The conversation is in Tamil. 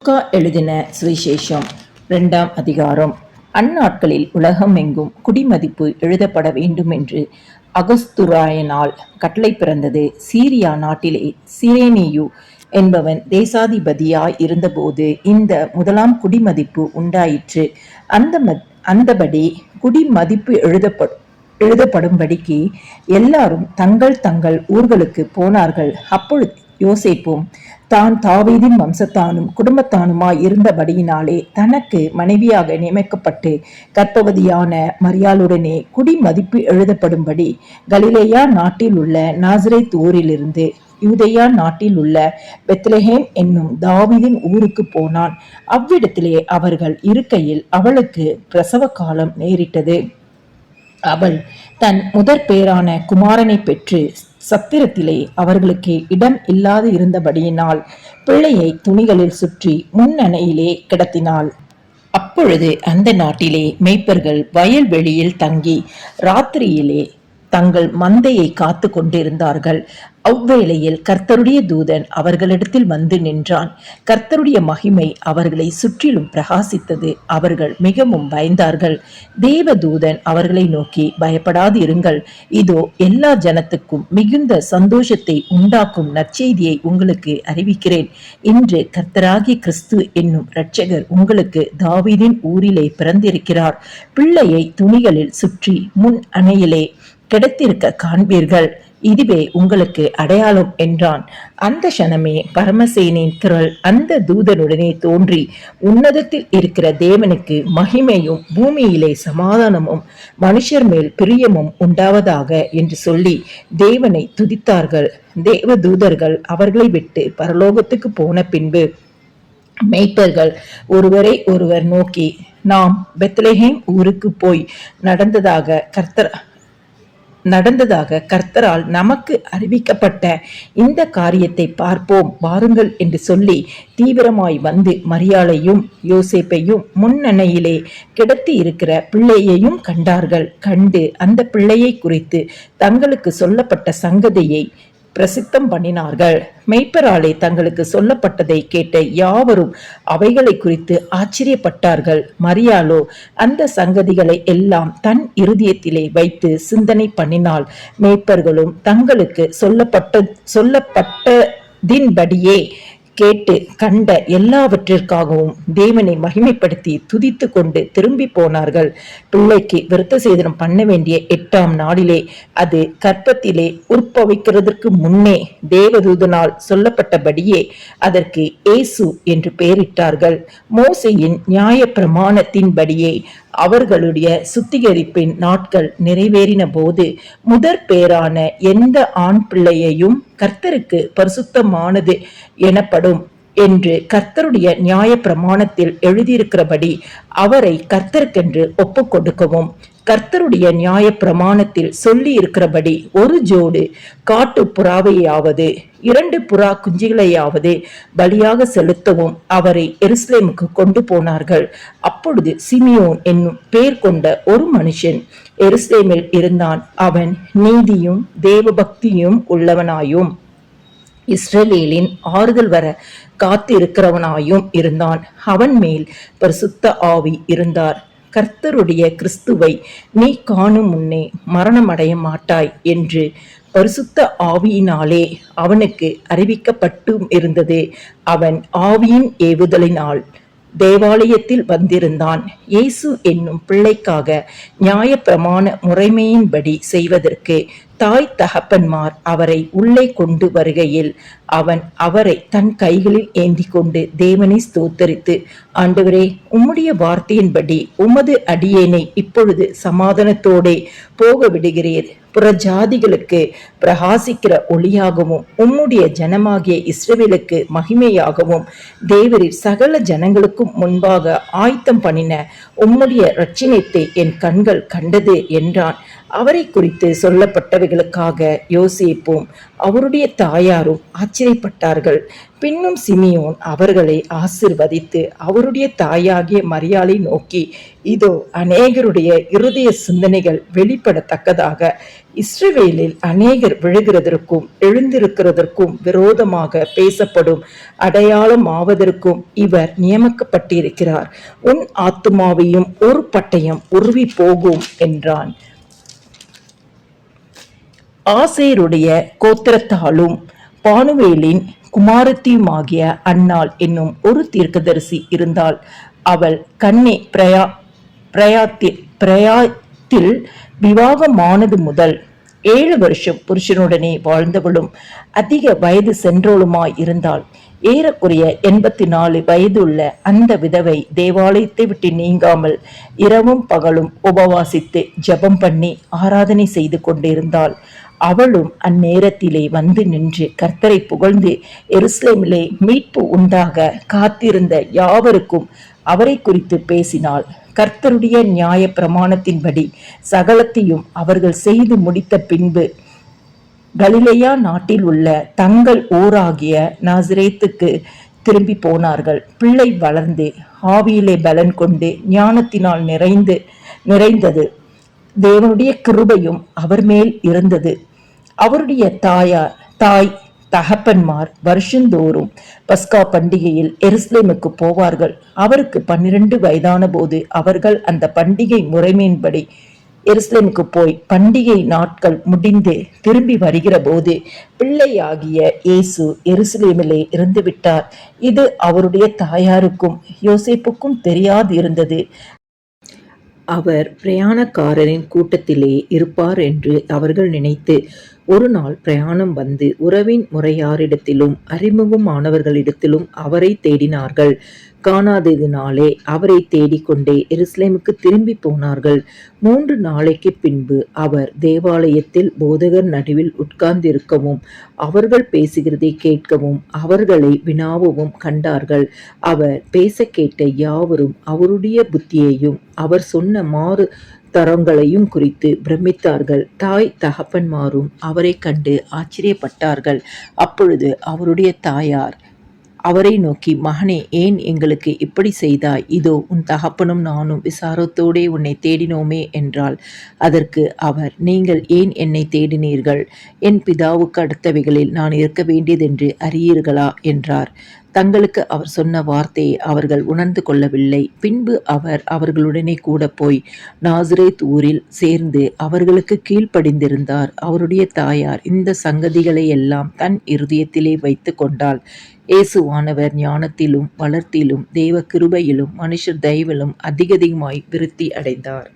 லூக்கா எழுதின சுவிசேஷம் 2ஆம் அதிகாரம். அந்நாட்களில் உலகமெங்கும் குடிமதிப்பு எழுதப்பட வேண்டும் என்று அகஸ்துராயனால் கட்டளை பிறந்தது. சீரியா நாட்டிலே சிரேனியு என்பவன் தேசாதிபதியாய் இருந்தபோது இந்த முதலாம் குடிமதிப்பு உண்டாயிற்று. அந்தபடி குடிமதிப்பு எழுதப்படும்படிக்கு எல்லாரும் தங்கள் தங்கள் ஊர்களுக்கு போனார்கள். அப்பொழுது யோசேப்பும் தான் தாவீதின் வம்சத்தானும் குடும்பத்தானுமாய் இருந்தபடியினாலே தனக்கு மனைவியாக நியமிக்கப்பட்டு கர்ப்பவதியான மரியாளுடனே குடிமதிப்பு எழுதப்படும்படி கலிலேயா நாட்டில் உள்ள நாசரேத் ஊரிலிருந்து யூதேயா நாட்டில் உள்ள பெத்லெகேம் என்னும் தாவீதின் ஊருக்கு போனான். அவ்விடத்திலே அவர்கள் இருக்கையில் அவளுக்கு பிரசவ காலம் நேரிட்டது. அவள் தன் முதற் பேரான குமாரனை பெற்று சத்திரத்திலே அவர்களுக்கு இடம் இல்லாது இருந்தபடியினால் பிள்ளையை துணிகளில் சுற்றி முன்னணையிலே கிடத்தினாள். அப்பொழுது அந்த நாட்டிலே மேய்ப்பர்கள் வயல்வெளியில் தங்கி ராத்திரியிலே தங்கள் மந்தையை காத்து கொண்டிருந்தார்கள். அவ்வேளையில் கர்த்தருடைய தூதன் அவர்களிடத்தில் வந்து நின்றான். கர்த்தருடைய மகிமை அவர்களை சுற்றிலும் பிரகாசித்தது. அவர்கள் மிகவும் பயந்தார்கள். தேவதூதன் அவர்களை நோக்கி, பயப்படாது இருங்கள், இதோ எல்லா ஜனத்துக்கும் மிகுந்த சந்தோஷத்தை உண்டாக்கும் நற்செய்தியை உங்களுக்கு அறிவிக்கிறேன். இன்று கர்த்தராகிய கிறிஸ்து என்னும் இரட்சகர் உங்களுக்கு தாவீதின் ஊரிலே பிறந்திருக்கிறார். பிள்ளையை துணிகளில் சுற்றி முன் அணையிலே கிடைத்திருக்க காண்பீர்கள். இதுவே உங்களுக்கு அடையாளம் என்றான். அந்த க்ஷணமே பரமசேனின் திரள் அந்த தூதனுடனே தோன்றி, உன்னதத்தில் இருக்கிற தேவனுக்கு மகிமையும் பூமியிலே சமாதானமும் மனுஷர் மேல் பிரியமும் உண்டாவதாக என்று சொல்லி தேவனை துதித்தார்கள். தேவ தூதர்கள் அவர்களை விட்டு பரலோகத்துக்கு போன பின்பு மேய்ப்பர்கள் ஒருவரை ஒருவர் நோக்கி, நாம் பெத்லெகேம் ஊருக்கு போய் நடந்ததாக கர்த்தரால் நமக்கு அறிவிக்கப்பட்ட இந்த காரியத்தை பார்ப்போம் வாருங்கள் என்று சொல்லி தீவிரமாய் வந்து மரியாளையும் யோசேப்பையும் முன்னணையிலே கிடத்தி இருக்கிற பிள்ளையையும் கண்டார்கள். கண்டு அந்த பிள்ளையை குறித்து தங்களுக்கு சொல்லப்பட்ட சங்கதியை பிரசித்தம் பண்ணினார்கள். மெய்ப்பராலே தங்களுக்கு சொல்லப்பட்டதை கேட்ட யாவரும் அவைகளை குறித்து ஆச்சரியப்பட்டார்கள். மரியாளோ அந்த சங்கதிகளை எல்லாம் தன் இருதயத்திலே வைத்து சிந்தனை பண்ணினாள். மேய்ப்பர்களும் தங்களுக்கு சொல்லப்பட்டதின்படியே கேட்டு கண்ட எல்லாவற்றிற்காகவும் தேவனை மகிமைப்படுத்தி துதித்து கொண்டு திரும்பி போனார்கள். பிள்ளைக்கு விருத்த சேதனம் பண்ண வேண்டிய 8ஆம் நாளிலே, அது கர்ப்பத்திலே உற்பவிக்கிறதற்கு முன்னே தேவதூதனால் சொல்லப்பட்டபடியே அதற்கு இயேசு என்று பெயரிட்டார்கள். மோசேயின் நியாய பிரமாணத்தின்படியே அவர்களுடைய சுத்திகரிப்பின் நாட்கள் நிறைவேறின போது முதற் பேரான எந்த ஆண் பிள்ளையையும் கர்த்தருக்கு பரிசுத்தமானது எனப்படும் என்று கர்த்தருடைய நியாய பிரமாணத்தில் எழுதியிருக்கிறபடி அவரை கர்த்தருக்கென்று ஒப்பு கொடுக்கவும், கர்த்தருடைய நியாய பிரமாணத்தில் சொல்லி இருக்கிறபடி ஒரு ஜோடு காட்டு புறாவையாவது 2 புறா குஞ்சுகளையாவது பலியாக செலுத்தவும் அவரை எருசலேமுக்கு கொண்டு போனார்கள். அப்பொழுது சிமியோன் என்னும் பேர் கொண்ட ஒரு மனுஷன் எருசலேமில் இருந்தான். அவன் நீதியும் தேவபக்தியும் உள்ளவனாயும் இஸ்ரவேலின் ஆறுதல் வர காத்து இருக்கிறவனாயும் இருந்தான். அவன் மேல் பரிசுத்த ஆவி இருந்தார். கர்த்தருடைய கிறிஸ்துவை நீ காணும் முன்னே மரணமடைய மாட்டாய் என்று பரிசுத்த ஆவியினாலே அவனுக்கு அறிவிக்கப்பட்டும் இருந்தது. அவன் ஆவியின் ஏவுதலினால் தேவாலயத்தில் வந்திருந்தான். இயேசு என்னும் பிள்ளைக்காக நியாய பிரமாண முறைமையின்படி செய்வதற்கு தாய் தகப்பன்மார் அவரை உள்ளே கொண்டு வருகையில் அவன் அவரை தன் கைகளில் ஏந்தி கொண்டு தேவனை ஸ்தோத்தரித்து, ஆண்டவரே, உம்முடைய வார்த்தையின்படி உமது அடியேனை இப்பொழுது சமாதானத்தோடே போக விடுகிறீர். புறஜாதிகளுக்கு பிரகாசிக்கிற ஒளியாகவும் உம்முடைய ஜனமாகிய இஸ்ரவேலுக்கு மகிமையாகவும் தேவரீர் சகல ஜனங்களுக்கும் முன்பாக ஆயத்தம் பண்ணின உம்முடைய இரட்சணியத்தை என் கண்கள் கண்டது என்றான். அவரை குறித்து சொல்லப்பட்டவைகளுக்காக யோசேப்பும் அவருடைய தாயாரும் ஆச்சரியப்பட்டார்கள். பின்னும் சிமியோன் அவர்களை ஆசிர்வதித்து அவருடைய தாயாகிய மரியாளை நோக்கி, இதோ அநேகருடைய இருதய சிந்தனைகள் வெளிப்படத்தக்கதாக இஸ்ரவேலில் அநேகர் விழுகிறதற்கும் எழுந்திருக்கிறதற்கும் விரோதமாக பேசப்படும் அடையாளமாவதற்கும் இவர் நியமிக்கப்பட்டிருக்கிறார். உன் ஆத்துமாவையும் ஒரு பட்டயம் உருவி போகும் என்றான். ஆசேருடைய கோத்திரத்தாலும் பானுவேலின் குமாரத்தியுமாகிய அன்னாள் என்னும் ஒரு தீர்க்கதரிசி இருந்தாள். அவள் கன்னி பிரயாத்தில் விவாகமானது முதல் 7 வருஷம் புருஷனுடனே வாழ்ந்தவளும் அதிக வயது சென்றோளுமாய் இருந்தாள். ஏறக்குறைய 84 வயதுள்ள அந்த விதவை தேவாலயத்தை விட்டு நீங்காமல் இரவும் பகலும் உபவாசித்து ஜெபம் பண்ணி ஆராதனை செய்து கொண்டிருந்தாள். அவளும் அந்நேரத்திலே வந்து நின்று கர்த்தரை புகழ்ந்து எருசலேமிலே மீட்பு உண்டாக காத்திருந்த யாவருக்கும் அவரை குறித்து பேசினாள். கர்த்தருடைய நியாய பிரமாணத்தின்படி சகலத்தையும் அவர்கள் செய்து முடித்த பின்பு கலிலேயா நாட்டில் உள்ள தங்கள் ஊராகிய நாசரேத்துக்கு திரும்பி போனார்கள். பிள்ளை வளர்ந்து ஆவியிலே பலன் கொண்டு ஞானத்தினால் நிறைந்தது. தேவனுடைய கிருபையும் அவர் மேல் இருந்தது. அவருடைய தாய் தகப்பன்மார் வருஷந்தோறும் பஸ்கா பண்டிகையில் எருசலேமுக்கு போவார்கள். அவருக்கு 12 வயதான போது அவர்கள் அந்த பண்டிகை முறைமையின்படி எருசலேமுக்கு போய் பண்டிகை நாட்கள் முடிந்து திரும்பி வருகிற போது பிள்ளையாகிய இயேசு எருசலேமிலே இருந்து விட்டார். இது அவருடைய தாயாருக்கும் யோசேப்புக்கும் தெரியாது இருந்தது. அவர் பிரயாணக்காரரின் கூட்டத்திலே இருப்பார் என்று அவர்கள் நினைத்து ஒரு நாள் பிரயாணம் வந்து உறவின் முறையாரிடத்திலும் அறிமுகமானவர்களிடத்திலும் அவரை தேடினார்கள். காணாததினாலே அவரை தேடிக்கொண்டே எருசலேமுக்கு திரும்பி போனார்கள். 3 நாளைக்கு பின்பு அவர் தேவாலயத்தில் போதகர் நடுவில் உட்கார்ந்திருக்கவும் அவர்கள் பேசுகிறதை கேட்கவும் அவர்களை வினாவவும் கண்டார்கள். அவர் பேச கேட்ட யாவரும் அவருடைய புத்தியையும் அவர் சொன்ன மாறு தரங்களையும் குறித்து பிரமித்தார்கள். தாய் தகப்பன்மாரும் அவரை கண்டு ஆச்சரியப்பட்டார்கள். அப்பொழுது அவருடைய தாயார் அவரை நோக்கி, மகனே, ஏன் எங்களுக்கு இப்படி செய்தாய்? இதோ உன் தகப்பனும் நானும் விசாரத்தோடே உன்னை தேடினோமே என்றாள். அதற்கு அவர், நீங்கள் ஏன் என்னை தேடினீர்கள்? என் பிதாவுக்கு அடுத்தவைகளில் நான் இருக்க வேண்டியதென்று அறியீர்களா என்றார். தங்களுக்கு அவர் சொன்ன வார்த்தையை அவர்கள் உணர்ந்து கொள்ளவில்லை. பின்பு அவர் அவர்களுடனே கூட போய் நாசரேத் ஊரில் சேர்ந்து அவர்களுக்கு கீழ்ப்படிந்திருந்தார். அவருடைய தாயார் இந்த சங்கதிகளை எல்லாம் தன் இருதயத்திலே வைத்து கொண்டாள். இயேசுவானவர் ஞானத்திலும் வளர்த்திலும் தேவ கிருபையிலும் மனுஷர் தயவிலும் அதிகமாய் விருத்தி அடைந்தார்.